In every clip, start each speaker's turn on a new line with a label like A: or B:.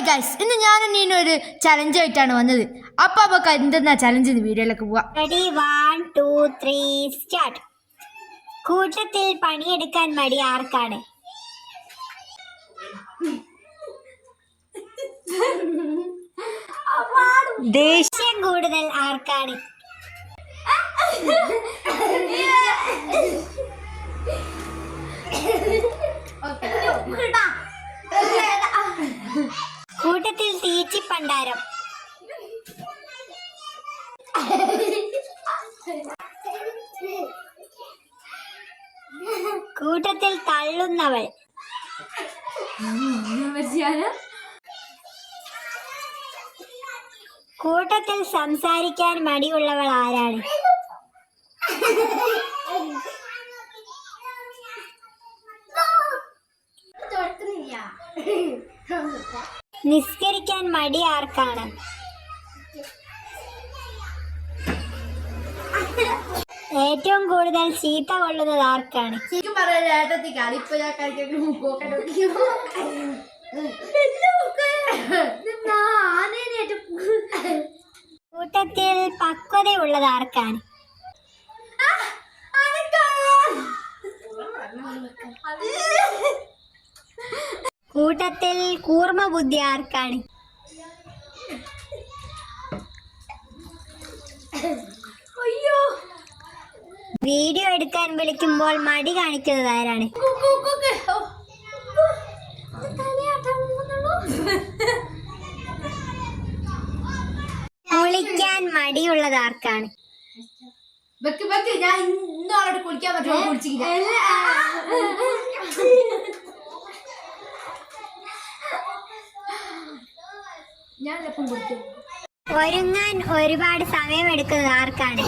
A: Hi guys, ഇന്ന് ഞാനും നീനും ഒരു ചലഞ്ച് ആയിട്ടാണ് വന്നത്. അപ്പൊ നമുക്ക് എന്തെന്നാ ചലഞ്ച് വീഡിയോയിലേക്ക് പോവാം.
B: Ready 1 2 3 start. കൂട്ടത്തിൽ പണിയെടുക്കാൻ മടി ആർക്കാണ്? ദേഷ്യം കൂടുതൽ ആർക്കാണ്? കൂട്ടത്തിൽ തീച്ചിപ്പണ്ടാരം. കൂട്ടത്തിൽ തള്ളുന്നവൾ. കൂട്ടത്തിൽ സംസാരിക്കാൻ മടിയുള്ളവൾ ആരാണ്? നിസ്കരിക്കാൻ മടി ആർക്കാണ്? ഏറ്റവും കൂടുതൽ ചീത്ത കൊള്ളുന്നത് ആർക്കാണ്? കൂട്ടത്തിൽ പക്വതയുള്ളത് ആർക്കാണ്? കൂട്ടത്തിൽ കൂർമ്മ ബുദ്ധി ആർക്കാണ്? വീഡിയോ എടുക്കാൻ വിളിക്കുമ്പോൾ മടി കാണിക്കുന്നത് ആരാണ്? കുളിക്കാൻ മടിയുള്ളത് ആർക്കാണ്? ഒരുങ്ങാൻ ഒരുപാട് സമയം എടുക്കുന്നത് ആർക്കാണ്?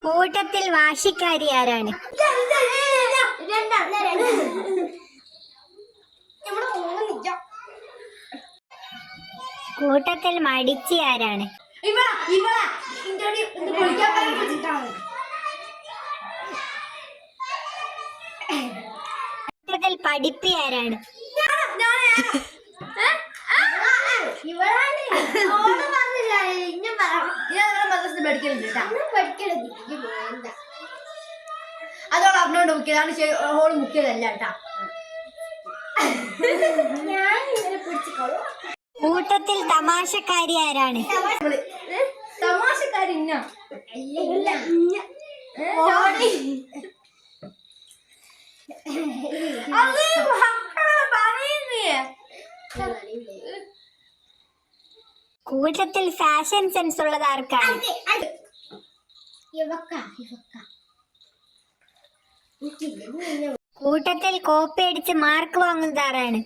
B: കൂട്ടത്തിൽ വാശിക്കാരി ആരാണ്? കൂട്ടത്തിൽ മടിച്ചി ആരാണ്? കൂട്ടത്തിൽ പഠിപ്പി ആരാണ്?
A: അതോടെ അറിഞ്ഞോണ്ട് മുക്കിയതാണ്, ഹോള് മുക്കിയതല്ല കേട്ടാ.
B: കൂട്ടത്തിൽ തമാശക്കാരി ആരാണ്?
A: തമാശക്കാരി
B: കൂട്ടത്തിൽ ഫാഷൻ സെൻസ് ഉള്ളത് ആർക്കാണ്? കൂട്ടത്തിൽ കോപ്പി അടിച്ച് മാർക്ക് വാങ്ങുന്നത് ആരാണ്?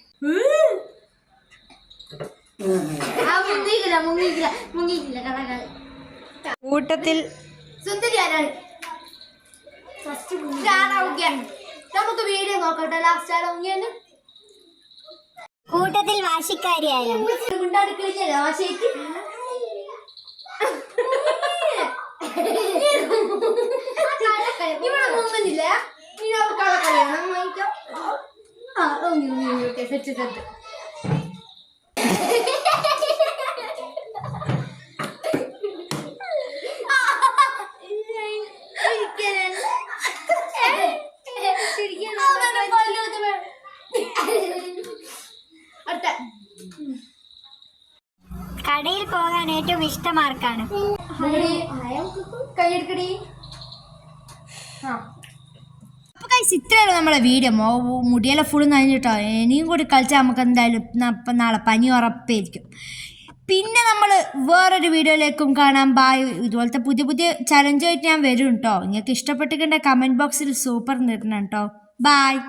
A: കൂട്ടത്തിൽ സുന്ദരി ആരാണ്? നമുക്ക് വീഡിയോ നോക്കട്ടെ. ലാസ്റ്റ്
B: കൂട്ടത്തിൽ വാശിക്കാരി ആരാണ്?
A: ഇവിടെ മൂന്നില്ല സെറ്റ് സെറ്റ്.
B: കടയിൽ പോകാൻ ഏറ്റവും ഇഷ്ടം ആർക്കാണ്?
A: കൈയെടുക്കടി. ഇത്രയുള്ള നമ്മളെ വീഡിയോ. മുടിയെല്ലാം ഫുള്ളും കഴിഞ്ഞിട്ടോ. ഇനിയും കൂടി കളിച്ചാൽ നമുക്ക് എന്തായാലും ഇപ്പം നാളെ പനി ഉറപ്പായിരിക്കും. പിന്നെ നമ്മൾ വേറൊരു വീഡിയോയിലേക്കും കാണാം. ബായ്. ഇതുപോലത്തെ പുതിയ പുതിയ ചലഞ്ചായിട്ട് ഞാൻ വരും കേട്ടോ. നിങ്ങൾക്ക് ഇഷ്ടപ്പെട്ടിട്ടുണ്ടെങ്കിൽ കമൻറ്റ് ബോക്സിൽ സൂപ്പർ നിരണം കേട്ടോ. ബായ്.